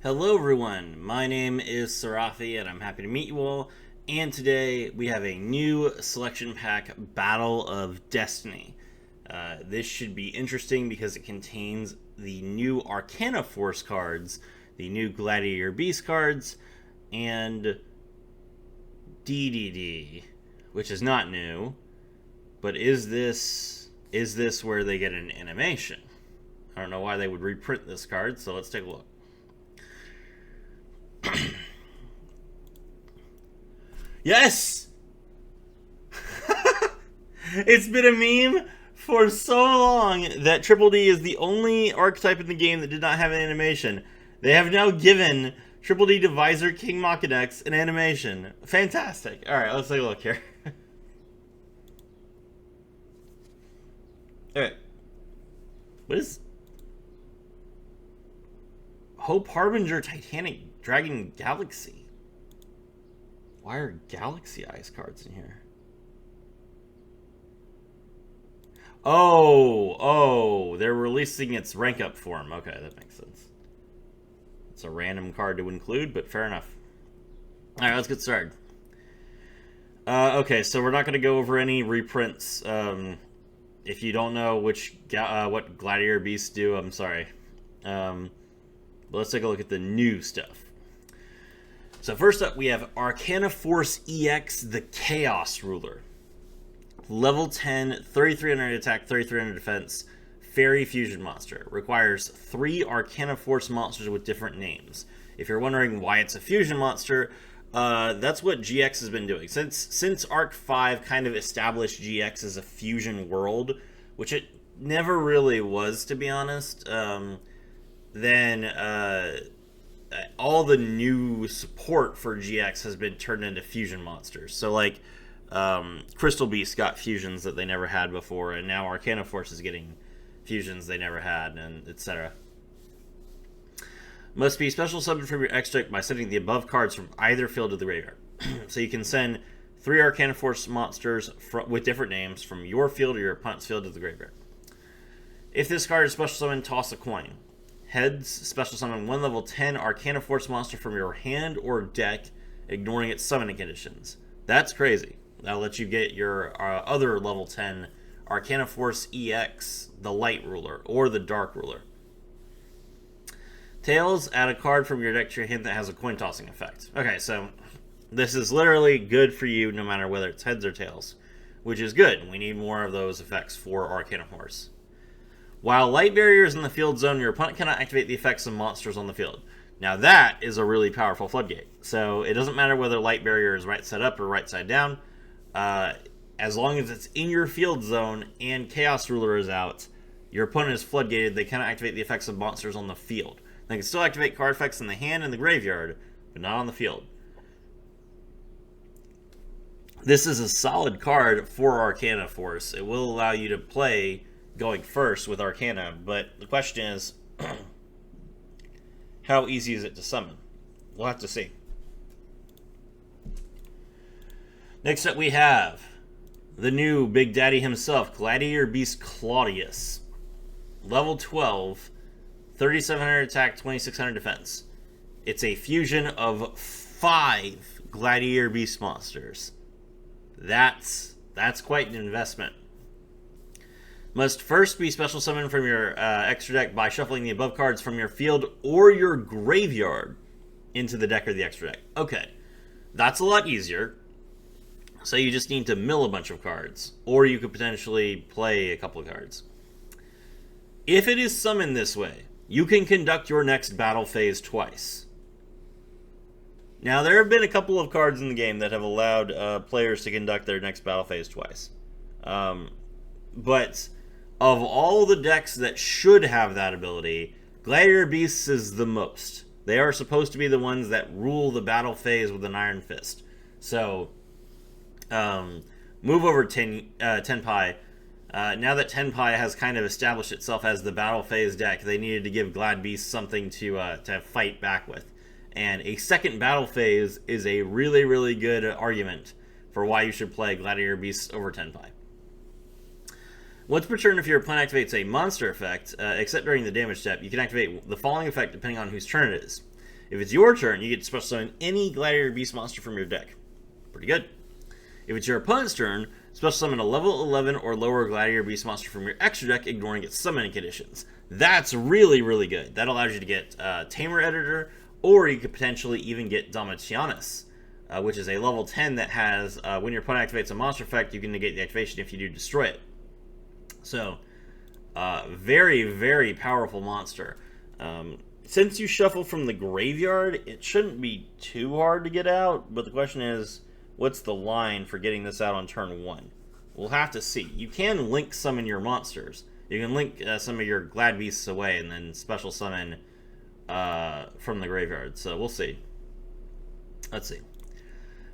Hello everyone, my name is Sarafi and I'm happy to meet you all. And today we have a new selection pack, Battle of Destiny. This should be interesting because it contains the new Arcana Force cards, the new Gladiator Beast cards, and DDD, which is not new. But is this where they get an animation? I don't know why they would reprint this card, so let's take a look. Yes! It's been a meme for so long that Triple D is the only archetype in the game that did not have an animation. They have now given Triple D Divisor King Machinex an animation. Fantastic. Alright, let's take a look here. Alright. What is... Hope Harbinger Titanic Dragon Galaxy? Why are Galaxy Eyes cards in here? Oh, they're releasing its rank up form. Okay, that makes sense. It's a random card to include, but fair enough. Alright, let's get started. Okay, so we're not going to go over any reprints. If you don't know what Gladiator Beasts do, I'm sorry. But let's take a look at the new stuff. So first up, we have Arcana Force EX, the Chaos Ruler. Level 10, 3300 attack, 3300 defense, Fairy Fusion monster. Requires 3 Arcana Force monsters with different names. If you're wondering why it's a fusion monster, that's what GX has been doing. Since Arc 5 kind of established GX as a fusion world, which it never really was, to be honest, then all the new support for GX has been turned into fusion monsters. So like Crystal Beast got fusions that they never had before, and now Arcana Force is getting fusions they never had, and etc. Must be special summoned from your extra deck by sending the above cards from either field to the graveyard. So you can send 3 Arcana Force monsters with different names from your field or your opponent's field to the graveyard. If this card is special summoned, toss a coin. Heads, special summon 1 level 10 Arcana Force monster from your hand or deck, ignoring its summoning conditions. That's crazy. That'll let you get your other level 10 Arcana Force EX, the Light Ruler, or the Dark Ruler. Tails, add a card from your deck to your hand that has a coin tossing effect. Okay, so this is literally good for you no matter whether it's heads or tails, which is good. We need more of those effects for Arcana Force. While Light Barrier is in the field zone, your opponent cannot activate the effects of monsters on the field. Now that is a really powerful floodgate. So it doesn't matter whether Light Barrier is right side up or right side down. As long as it's in your field zone and Chaos Ruler is out, your opponent is floodgated. They cannot activate the effects of monsters on the field. They can still activate card effects in the hand and the graveyard, but not on the field. This is a solid card for Arcana Force. It will allow you to play going first with Arcana, but the question is, how easy is it to summon? We'll have to see. Next up we have the new Big Daddy himself, Gladiator Beast Claudius. Level 12, 3700 attack, 2600 defense. It's a fusion of 5 Gladiator Beast monsters. That's quite an investment. Must first be special summoned from your extra deck by shuffling the above cards from your field or your graveyard into the deck or the extra deck. Okay, that's a lot easier. So you just need to mill a bunch of cards, or you could potentially play a couple of cards. If it is summoned this way, you can conduct your next battle phase twice. Now, there have been a couple of cards in the game that have allowed players to conduct their next battle phase twice. But of all the decks that should have that ability, Gladiator Beasts is the most. They are supposed to be the ones that rule the battle phase with an iron fist. So, move over Tenpai. Now that Tenpai has kind of established itself as the battle phase deck, they needed to give Glad Beast something to fight back with. And a second battle phase is a really, really good argument for why you should play Gladiator Beasts over Tenpai. Once per turn, if your opponent activates a monster effect, except during the damage step, you can activate the following effect depending on whose turn it is. If it's your turn, you get to special summon any Gladiator Beast monster from your deck. Pretty good. If it's your opponent's turn, special summon a level 11 or lower Gladiator Beast monster from your extra deck, ignoring its summoning conditions. That's really, really good. That allows you to get Tamer Editor, or you could potentially even get Domitianus, which is a level 10 that has, when your opponent activates a monster effect, you can negate the activation if you do destroy it. So, very, very powerful monster. Since you shuffle from the graveyard, it shouldn't be too hard to get out, but the question is, what's the line for getting this out on turn 1? We'll have to see. You can link summon your monsters. You can link some of your Glad Beasts away and then special summon from the graveyard. So we'll see. Let's see.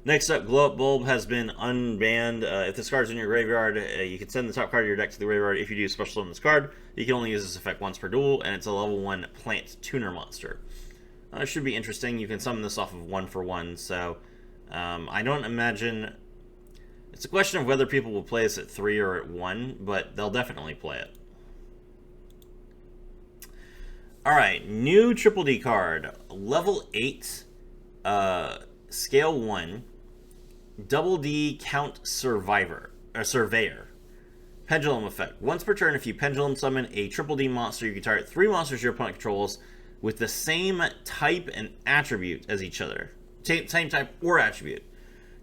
Next up, Glow Up Bulb has been unbanned. If this card's in your graveyard, you can send the top card of your deck to the graveyard. If you do special summon this card, you can only use this effect once per duel, and it's a level 1 plant tuner monster. It should be interesting. You can summon this off of 1-for-1, so I don't imagine... It's a question of whether people will play this at 3 or at 1, but they'll definitely play it. Alright, new Triple D card. Level 8, Scale 1, Double D Count Surveyor. Pendulum effect. Once per turn, if you pendulum summon a Triple D monster, you can target 3 monsters your opponent controls with the same type and attribute as each other. Same type or attribute.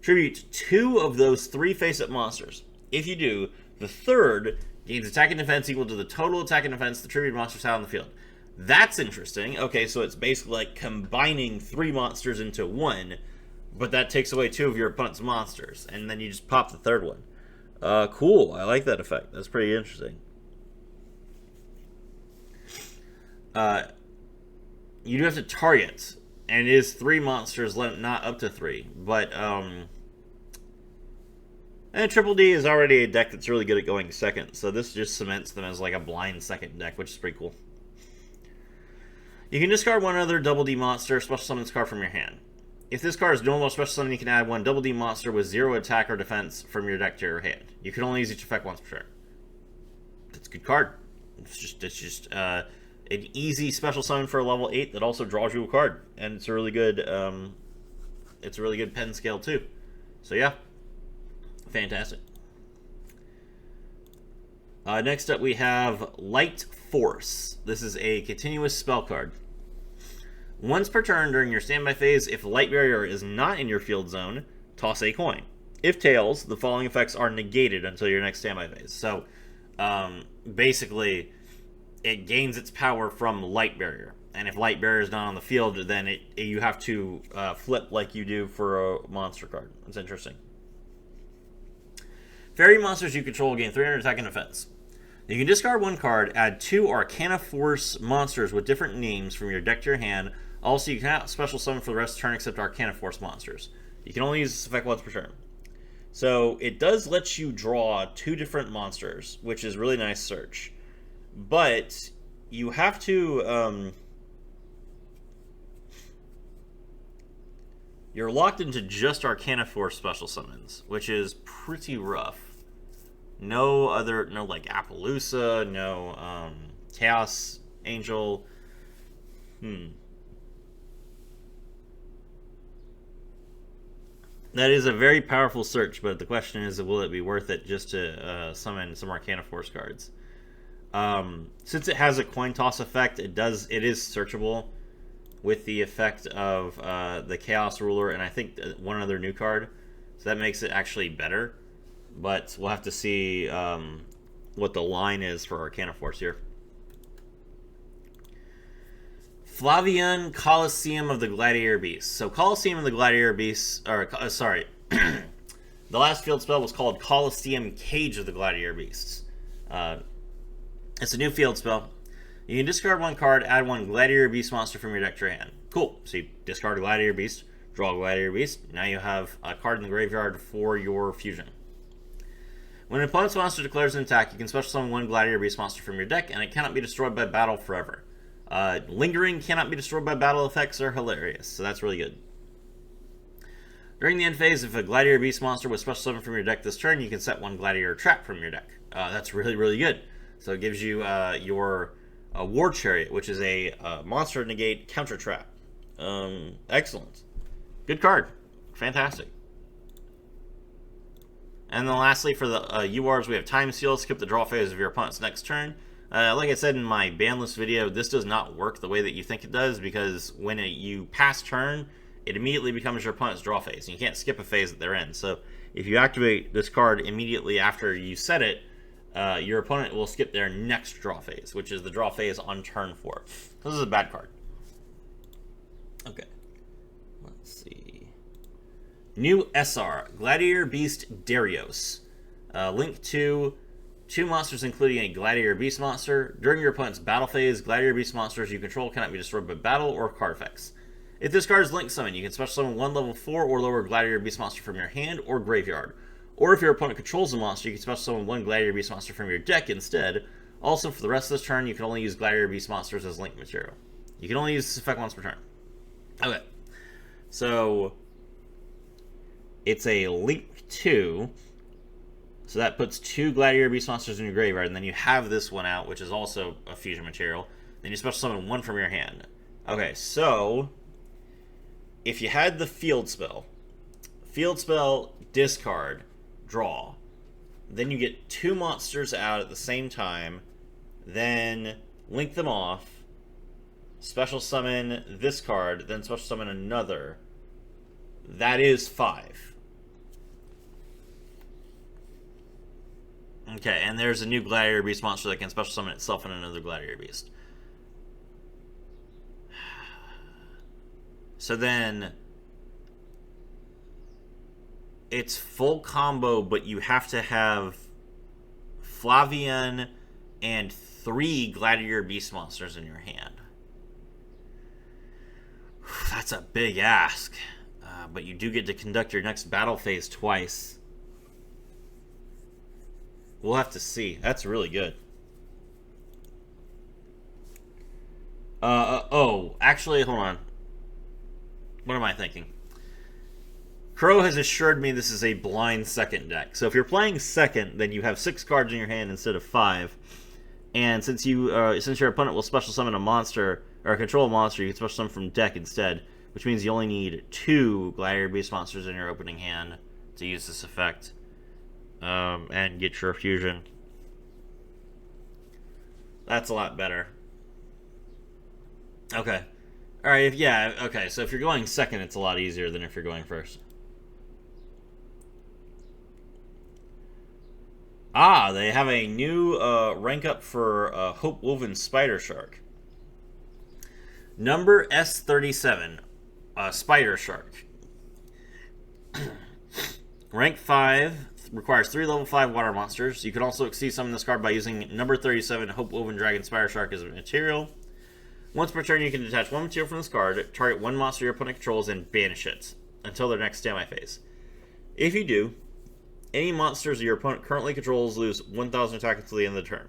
Tribute 2 of those 3 face-up monsters. If you do, the third gains attack and defense equal to the total attack and defense the tribute monsters had on the field. That's interesting. Okay, so it's basically like combining 3 monsters into 1, but that takes away 2 of your opponent's monsters, and then you just pop the third one. Cool. I like that effect. That's pretty interesting. You do have to target, and it is 3 monsters, not up to 3. But, and Triple D is already a deck that's really good at going second, so this just cements them as like a blind second deck, which is pretty cool. You can discard one other Double D monster, special summon this card from your hand. If this card is normal special summon, you can add 1 Double D monster with 0 attack or defense from your deck to your hand. You can only use each effect once per turn. That's a good card. It's just an easy special summon for a level 8 that also draws you a card, and it's a really good pen scale too. So yeah, fantastic. Next up we have Light Force. This is a continuous spell card. Once per turn during your standby phase, if Light Barrier is not in your field zone, toss a coin. If tails, the following effects are negated until your next standby phase. So, basically, it gains its power from Light Barrier. And if Light Barrier is not on the field, then you have to flip like you do for a monster card. That's interesting. Fairy monsters you control gain 300 attack and defense. You can discard 1 card, add 2 Arcana Force monsters with different names from your deck to your hand. Also, you cannot special summon for the rest of the turn except Arcana Force monsters. You can only use this effect once per turn. So, it does let you draw 2 different monsters, which is really nice search. But, you have to... you're locked into just Arcana Force special summons, which is pretty rough. No like Appaloosa, no Chaos Angel. That is a very powerful search, but the question is, will it be worth it just to summon some Arcana Force cards? Since it has a coin toss effect, it is searchable with the effect of the Chaos Ruler, and I think one other new card. So that makes it actually better. But we'll have to see what the line is for Arcana Force here. Flavian Coliseum of the Gladiator Beasts. So Coliseum of the Gladiator Beasts, sorry, the last field spell was called Coliseum Cage of the Gladiator Beasts. It's a new field spell. You can discard 1 card, add 1 Gladiator Beast monster from your deck to your hand. Cool. So you discard a Gladiator Beast, draw a Gladiator Beast. Now you have a card in the graveyard for your fusion. When an opponent's monster declares an attack, you can special summon 1 Gladiator Beast monster from your deck, and it cannot be destroyed by battle forever. Lingering cannot be destroyed by battle effects are hilarious, so that's really good. During the end phase, if a Gladiator Beast monster was special summoned from your deck this turn, you can set 1 Gladiator Trap from your deck. That's really, really good. So it gives you your War Chariot, which is a monster negate counter trap. Excellent. Good card. Fantastic. And then lastly, for the URs, we have Time Seal. Skip the draw phase of your opponent's next turn. Like I said in my ban list video, this does not work the way that you think it does, because when you pass turn, it immediately becomes your opponent's draw phase. And you can't skip a phase that they're in. So if you activate this card immediately after you set it, your opponent will skip their next draw phase, which is the draw phase on turn 4. This is a bad card. Okay. Let's see. New SR, Gladiator Beast Darius. Link to 2 monsters, including a Gladiator Beast monster. During your opponent's battle phase, Gladiator Beast monsters you control cannot be destroyed by battle or card effects. If this card is link summon, you can special summon 1 level 4 or lower Gladiator Beast monster from your hand or graveyard. Or if your opponent controls a monster, you can special summon 1 Gladiator Beast monster from your deck instead. Also, for the rest of this turn, you can only use Gladiator Beast monsters as link material. You can only use this effect once per turn. Okay. So it's a link 2. So that puts 2 Gladiator Beast monsters in your graveyard, and then you have this one out, which is also a fusion material. Then you special summon 1 from your hand. Okay, so if you had the field spell, discard, draw, then you get 2 monsters out at the same time, then link them off, special summon this card, then special summon another. That is 5. Okay, and there's a new Gladiator Beast monster that can special summon itself and another Gladiator Beast. So then it's full combo, but you have to have Flavian and 3 Gladiator Beast monsters in your hand. That's a big ask. But you do get to conduct your next battle phase twice. We'll have to see. That's really good. Oh, actually, hold on. What am I thinking? Crow has assured me this is a blind second deck. So if you're playing second, then you have 6 cards in your hand instead of 5. And since your opponent will special summon a monster, or control a monster, you can special summon from deck instead, which means you only need 2 Gladiator Beast monsters in your opening hand to use this effect. And get your fusion. That's a lot better. Okay. Alright, okay, so if you're going second, it's a lot easier than if you're going first. Ah, they have a new rank up for Hope Woven Spider Shark. Number S37, Spider Shark. Rank 5, requires 3 level 5 water monsters. You can also exceed summon this card by using number 37, Hope Woven Dragon Spider Shark as a material. Once per turn, you can detach 1 material from this card, target 1 monster your opponent controls, and banish it until their next standby phase. If you do, any monsters your opponent currently controls lose 1,000 attack until the end of the turn.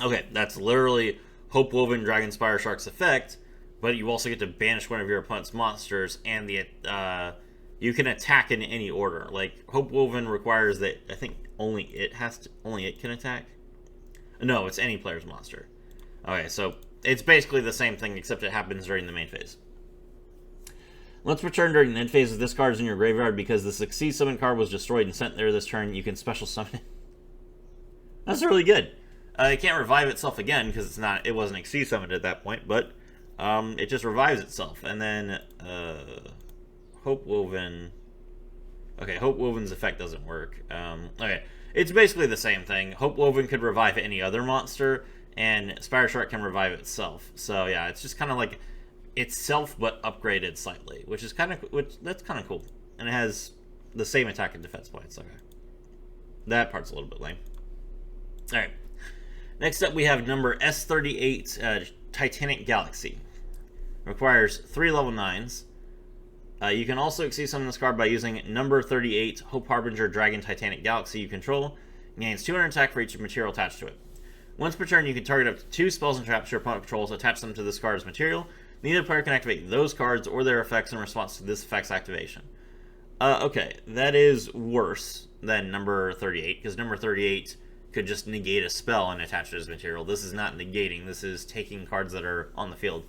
Okay, that's literally Hope Woven Dragon Spider Shark's effect, but you also get to banish one of your opponent's monsters, and you can attack in any order. Like, Hope Woven requires that, I think only it can attack. No, it's any player's monster. Okay, so it's basically the same thing, except it happens during the main phase. Once per turn during the end phase, if this card is in your graveyard because the Succeed Summon card was destroyed and sent there this turn, you can special summon it. That's really good. It can't revive itself again because it wasn't Exceed Summoned at that point, but it just revives itself. And then Hope Woven. Okay, Hope Woven's effect doesn't work. Okay, it's basically the same thing. Hope Woven could revive any other monster, and Spider Shark can revive itself. So yeah, it's just kind of like itself but upgraded slightly, that's kind of cool. And it has the same attack and defense points. Okay, that part's a little bit lame. All right, next up we have number S38, Titanic Galaxy. Requires 3 level 9s. You can also exceed summon this card by using number 38, Hope Harbinger Dragon Titanic Galaxy you control. Gains 200 attack for each material attached to it. Once per turn, you can target up to 2 spells and traps your opponent controls, attach them to this card's material. Neither player can activate those cards or their effects in response to this effect's activation. Okay, that is worse than number 38, because number 38 could just negate a spell and attach it as material. This is not negating, this is taking cards that are on the field.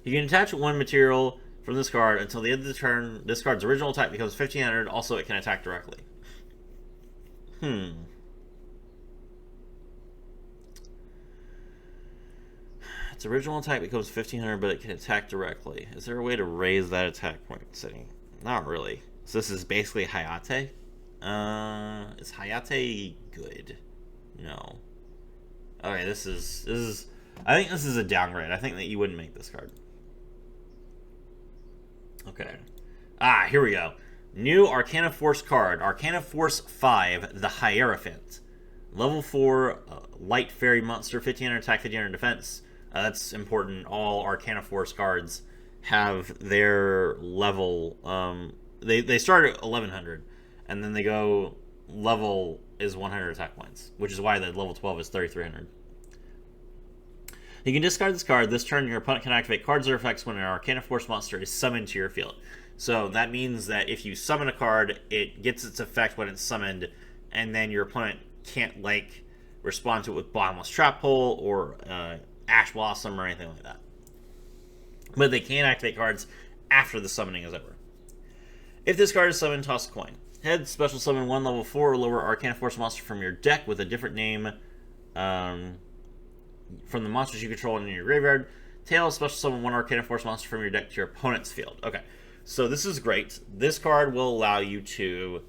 You can attach one material from this card until the end of the turn. This card's original attack becomes 1500. Also, it can attack directly. Its original attack becomes 1500, but it can attack directly. Is there a way to raise that attack point setting? Not really. So this is basically Hayate. Is Hayate good? No. Okay, this is. I think this is a downgrade. I think that you wouldn't make this card. Okay. Here we go. New Arcana Force card. Arcana Force 5, the Hierophant. Level 4, light fairy monster, 1500 attack, 1500 defense. That's important. All Arcana Force cards have their level. They start at 1100, and then they go level is 100 attack points, which is why the level 12 is 3300. You can discard this card. This turn, your opponent can activate cards or effects when an Arcana Force monster is summoned to your field. So that means that if you summon a card, it gets its effect when it's summoned, and then your opponent can't, like, respond to it with Bottomless Trap Hole or Ash Blossom or anything like that. But they can activate cards after the summoning is over. If this card is summoned, toss a coin. Head, special summon one level 4 or lower Arcana Force monster from your deck with a different name from the monsters you control in your graveyard. Tail, special summon one Arcana Force monster from your deck to your opponent's field. Okay, so this is great. This card will allow you to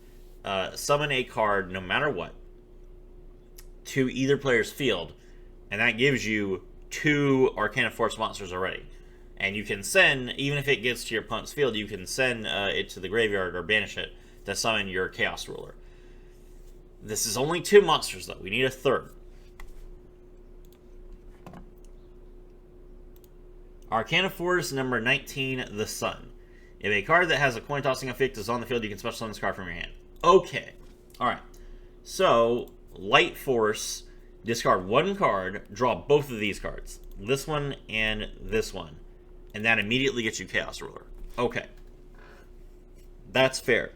summon a card no matter what to either player's field, and that gives you 2 Arcana Force monsters already. And you can send, even if it gets to your opponent's field, you can send it to the graveyard or banish it to summon your Chaos Ruler. This is only 2 monsters, though. We need a third. Arcana Force number 19, the Sun. If a card that has a coin tossing effect is on the field, you can special summon this card from your hand. Okay. Alright. So, Light Force, discard 1 card, draw both of these cards. This one and this one. And that immediately gets you Chaos Ruler. Okay. That's fair.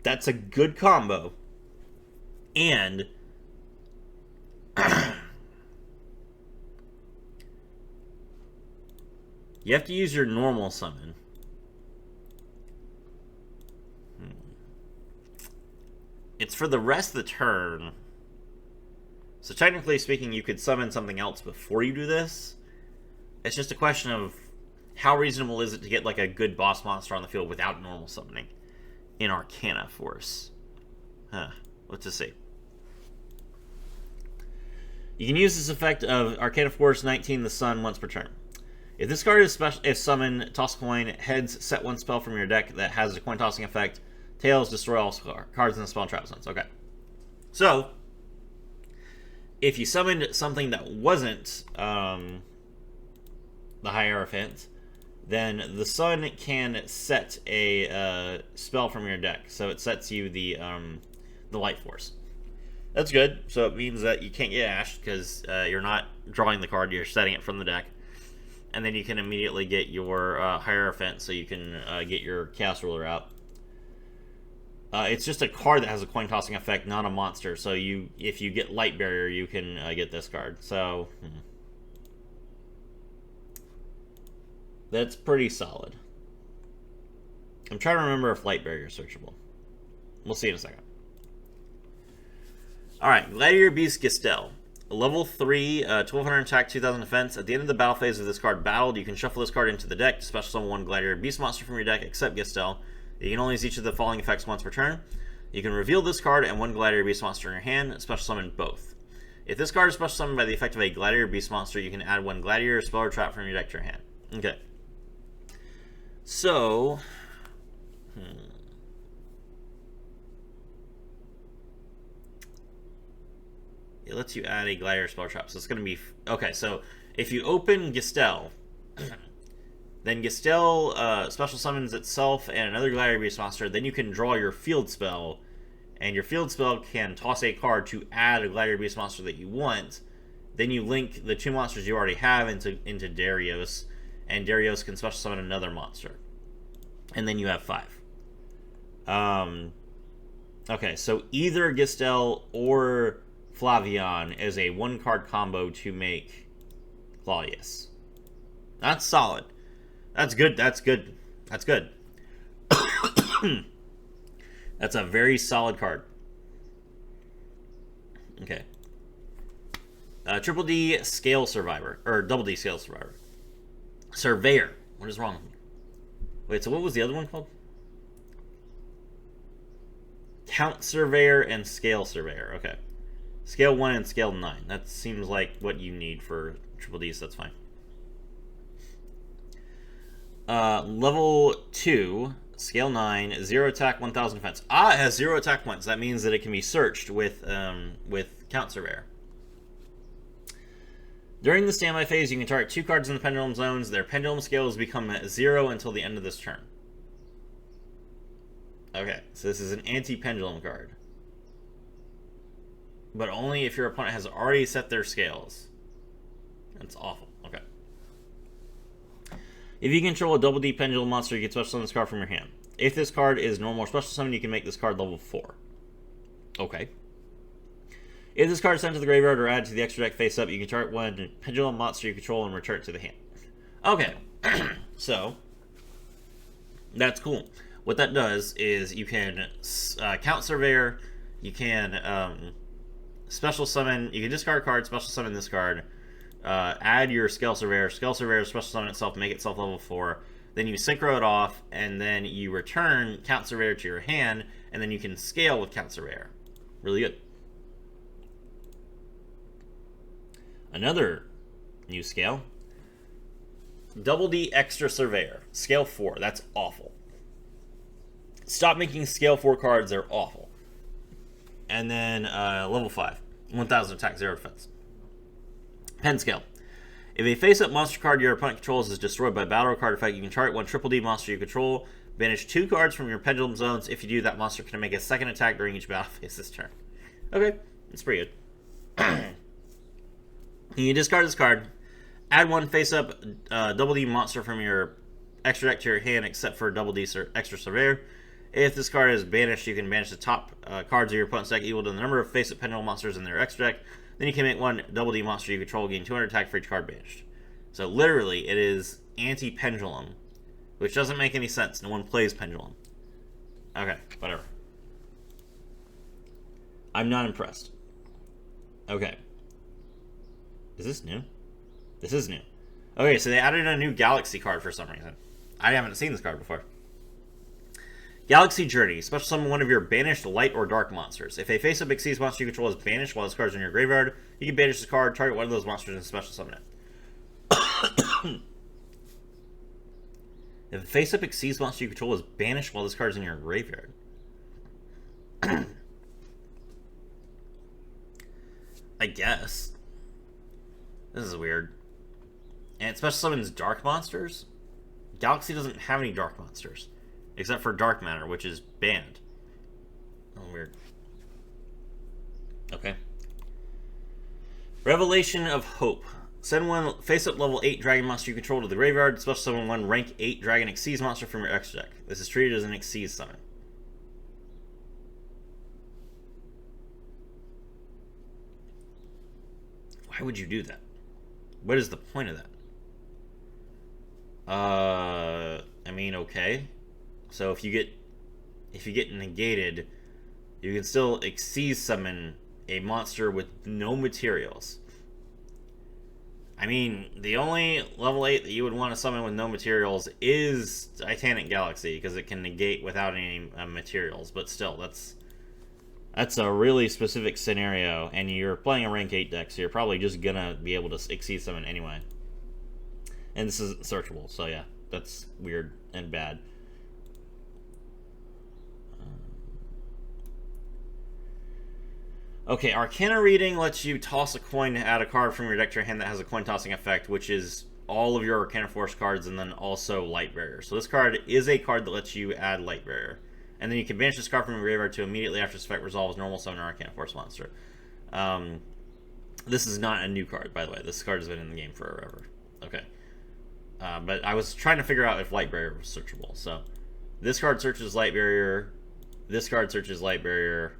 That's a good combo. And you have to use your normal summon. It's for the rest of the turn. So technically speaking, you could summon something else before you do this. It's just a question of how reasonable is it to get like a good boss monster on the field without normal summoning in Arcana Force. Let's just see. You can use this effect of Arcana Force 19, the Sun, once per turn. If this card is summoned, toss a coin. Heads, set 1 spell from your deck that has a coin tossing effect. Tails, destroy all cards in the spell and trap zones. Okay. So, if you summoned something that wasn't the Hierophant, then the Sun can set a spell from your deck. So it sets you the Light Force. That's good. So it means that you can't get Ash because you're not drawing the card, you're setting it from the deck. And then you can immediately get your Hierophant, so you can get your Chaos Ruler out. It's just a card that has a coin tossing effect, not a monster. So if you get Light Barrier, you can get this card. So that's pretty solid. I'm trying to remember if Light Barrier is searchable. We'll see in a second. Alright, Gladiator Beast Gistel. Level 3, 1200 attack, 2000 defense. At the end of the battle phase of this card battled, you can shuffle this card into the deck to special summon 1 Gladiator Beast monster from your deck, except Gistel. You can only use each of the following effects once per turn. You can reveal this card and 1 Gladiator Beast monster in your hand, special summon both. If this card is special summoned by the effect of a Gladiator Beast monster, you can add 1 Gladiator spell or trap from your deck to your hand. Okay. So, it lets you add a Gladiator spell trap. So it's going to be... Okay, so if you open Gistel, then Gistel special summons itself and another Gladiator Beast monster. Then you can draw your field spell, and your field spell can toss a card to add a Gladiator Beast monster that you want. Then you link the 2 monsters you already have into Darius, and Darius can special summon another monster. And then you have 5. Okay, so either Gistel or Flavion is a 1-card combo to make Claudius. That's solid. That's good. That's good. That's good. That's a very solid card. Okay. Triple D Scale Survivor. Or Double D Scale Survivor. Surveyor. What is wrong? Wait, so what was the other one called? Count Surveyor and Scale Surveyor. Okay. Scale 1 and Scale 9. That seems like what you need for Triple D, so that's fine. Level 2, Scale 9, 0 attack, 1000 defense. Ah, it has 0 attack points. That means that it can be searched with Count Surveyor. During the standby phase, you can target 2 cards in the pendulum zones. Their pendulum scales become at 0 until the end of this turn. Okay, so this is an anti-pendulum card. But only if your opponent has already set their scales. That's awful. Okay. If you control a Double D Pendulum monster, you can special summon this card from your hand. If this card is normal or special summon, you can make this card level 4. Okay. If this card is sent to the graveyard or added to the extra deck face up, you can target one Pendulum monster you control and return it to the hand. Okay. So, that's cool. What that does is you can Count Surveyor, you can special summon, you can discard a card, special summon this card, add your Scale Surveyor, special summon itself, make itself level 4, then you synchro it off, and then you return Count Surveyor to your hand, and then you can scale with Count Surveyor. Really good. Another new scale. Double D Extra Surveyor. Scale 4. That's awful. Stop making Scale 4 cards. They're awful. And then level 5. 1000 attack, 0 defense. Pen Scale. If a face-up monster card your opponent controls is destroyed by battle or card effect, you can target one Triple D monster you control. Banish 2 cards from your pendulum zones. If you do, that monster can make a second attack during each battle phase this turn. Okay, that's pretty good. You discard this card. Add one face-up Double D monster from your extra deck to your hand, except for Double D Extra Surveyor. If this card is banished, you can banish the top cards of your opponent's deck equal to the number of face-up pendulum monsters in their extra deck. Then you can make one Double D monster you control, gain 200 attack for each card banished. So literally, it is anti-pendulum, which doesn't make any sense. No one plays pendulum. Okay, whatever. I'm not impressed. Okay. Is this new? This is new. Okay, so they added a new Galaxy card for some reason. I haven't seen this card before. Galaxy Journey. Special summon one of your banished light or dark monsters. If a face-up Xyz monster you control is banished while this card is in your graveyard, you can banish this card, target one of those monsters, and special summon it. If a face-up Xyz monster you control is banished while this card is in your graveyard. I guess. This is weird. And it special summons dark monsters? Galaxy doesn't have any dark monsters. Except for Dark Matter, which is banned. Oh, weird. Okay. Revelation of Hope. Send one face-up level 8 dragon monster you control to the graveyard. Special summon one rank 8 dragon Xyz monster from your extra deck. This is treated as an Xyz summon. Why would you do that? What is the point of that? I mean, okay. So if you get negated, you can still Xyz summon a monster with no materials. I mean, the only level 8 that you would want to summon with no materials is Titanic Galaxy, because it can negate without any materials. But still, that's a really specific scenario, and you're playing a rank 8 deck, so you're probably just gonna be able to Xyz summon anyway. And this isn't searchable, so yeah, that's weird and bad. Okay, Arcana Reading lets you toss a coin to add a card from your deck to your hand that has a coin tossing effect, which is all of your Arcana Force cards and then also Light Barrier. So this card is a card that lets you add Light Barrier. And then you can banish this card from your graveyard to immediately after this effect resolves normal summon an Arcana Force monster. This is not a new card, by the way. This card has been in the game forever. Okay. But I was trying to figure out if Light Barrier was searchable. So this card searches Light Barrier. This card searches Light Barrier.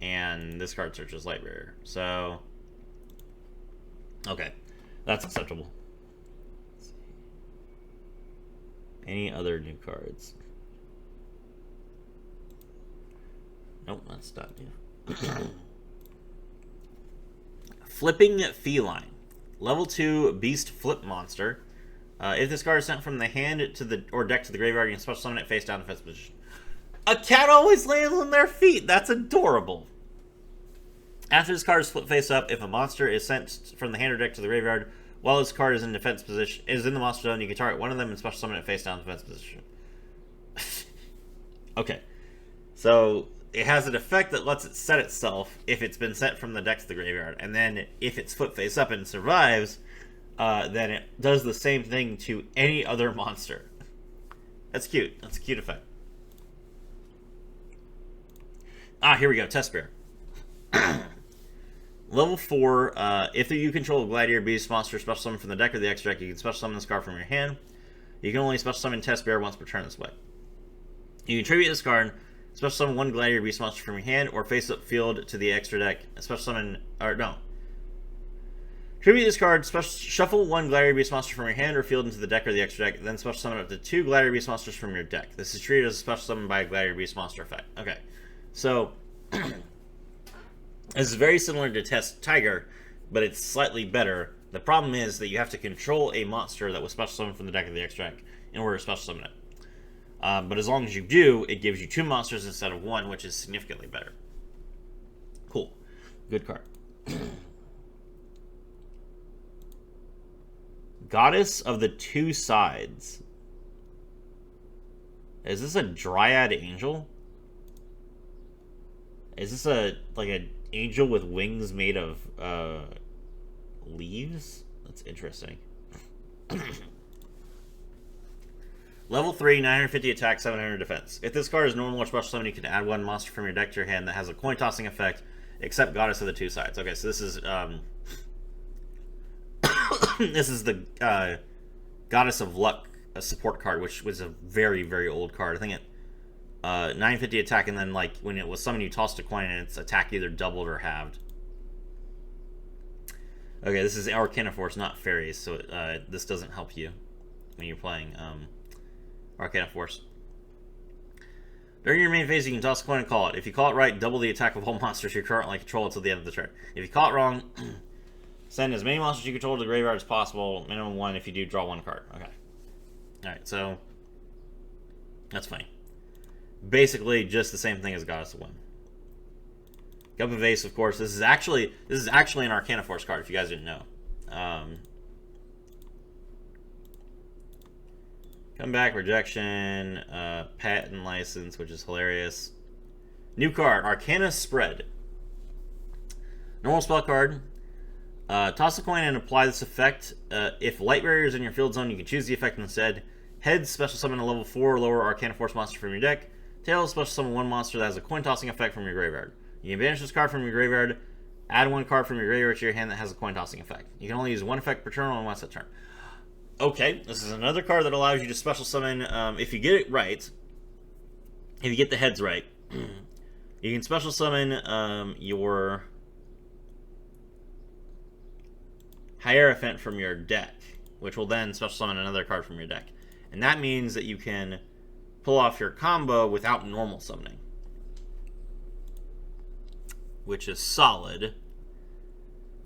And this card searches Light Barrier. So, okay. That's acceptable. Any other new cards? Nope, that's not new. Flipping Feline. Level 2 Beast Flip Monster. If this card is sent from the hand to the or deck to the graveyard, you can special summon it face down defense position. A cat always lands on their feet. That's adorable. After this card is flipped face up, if a monster is sent from the hand or deck to the graveyard while this card is in defense position, is in the monster zone, you can target one of them and special summon it face down defense position. Okay, so it has an effect that lets it set itself if it's been sent from the deck to the graveyard, and then if it's flipped face up and survives, then it does the same thing to any other monster. That's cute. That's a cute effect. Ah, here we go. Test Bear. Level 4, if you control a Gladiator Beast monster special summon from the deck or the extra deck, you can special summon this card from your hand. You can only special summon Test Bear once per turn this way. You can tribute this card, special summon one Gladiator Beast monster from your hand, or face up field to the extra deck. Special summon, or no. Tribute this card, shuffle one Gladiator Beast monster from your hand or field into the deck or the extra deck, then special summon up to 2 Gladiator Beast monsters from your deck. This is treated as a special summon by a Gladiator Beast monster effect. Okay, so this is very similar to Test Tiger, but it's slightly better. The problem is that you have to control a monster that was special summoned from the deck or the extra deck in order to special summon it. But as long as you do, it gives you 2 monsters instead of 1, which is significantly better. Cool. Good card. Goddess of the Two Sides. Is this a Dryad Angel? Is this like an angel with wings made of leaves? That's interesting. Level 3, 950 attack, 700 defense. If this card is normal or special summon, you can add one monster from your deck to your hand that has a coin tossing effect, except Goddess of the Two Sides. Okay, so this is this is the Goddess of Luck, a support card, which was a very, very old card. I think it 950 attack, and then like when it was summoned, you tossed a coin and its attack either doubled or halved. Okay, this is Arcana Force, not fairies, so this doesn't help you when you're playing Arcana Force. During your main phase, you can toss a coin and call it. If you call it right, double the attack of all monsters you currently control until the end of the turn. If you call it wrong, send as many monsters you control to the graveyard as possible. Minimum 1. If you do, draw 1 card. Okay. Alright, so that's funny. Basically, just the same thing as Goddess of Wind. Cup of Ace, of course. This is actually an Arcana Force card, if you guys didn't know. Comeback, Rejection, Patent License, which is hilarious. New card, Arcana Spread. Normal spell card. Toss a coin and apply this effect. If Light Barrier is in your field zone, you can choose the effect instead. Heads, special summon a level 4 or lower Arcana Force monster from your deck. Tails, special summon one monster that has a coin tossing effect from your graveyard. You can banish this card from your graveyard. Add one card from your graveyard to your hand that has a coin tossing effect. You can only use one effect per turn on once a turn. Okay, this is another card that allows you to special summon, if you get it right, if you get the heads right, you can special summon your Hierophant from your deck, which will then special summon another card from your deck. And that means that you can pull off your combo without normal summoning, which is solid.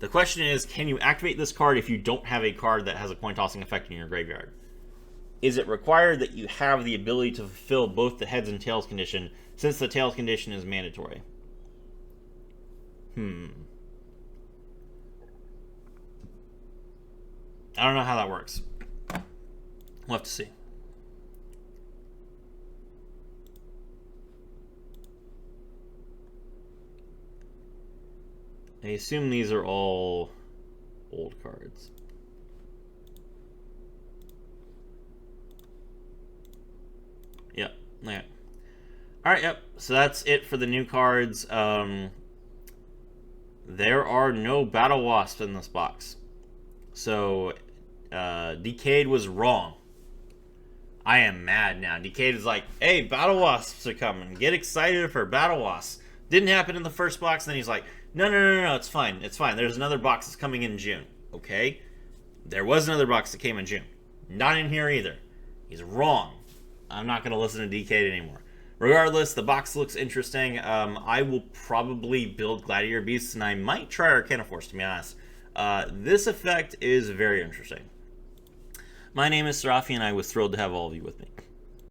The question is, can you activate this card if you don't have a card that has a coin tossing effect in your graveyard? Is it required that you have the ability to fulfill both the heads and tails condition, since the tails condition is mandatory? I don't know how that works. We'll have to see. I assume these are all old cards. Yep. Okay. Alright, yep. So that's it for the new cards. There are no Battle Wasps in this box. So, Decade was wrong. I am mad now. Decade is like, hey, Battle Wasps are coming. Get excited for Battle Wasps. Didn't happen in the first box. Then he's like, no, it's fine. It's fine. There's another box that's coming in June. Okay. There was another box that came in June. Not in here either. He's wrong. I'm not going to listen to DK anymore. Regardless, the box looks interesting. I will probably build Gladiator Beasts, and I might try Arcana Force, to be honest. This effect is very interesting. My name is Serafi, and I was thrilled to have all of you with me.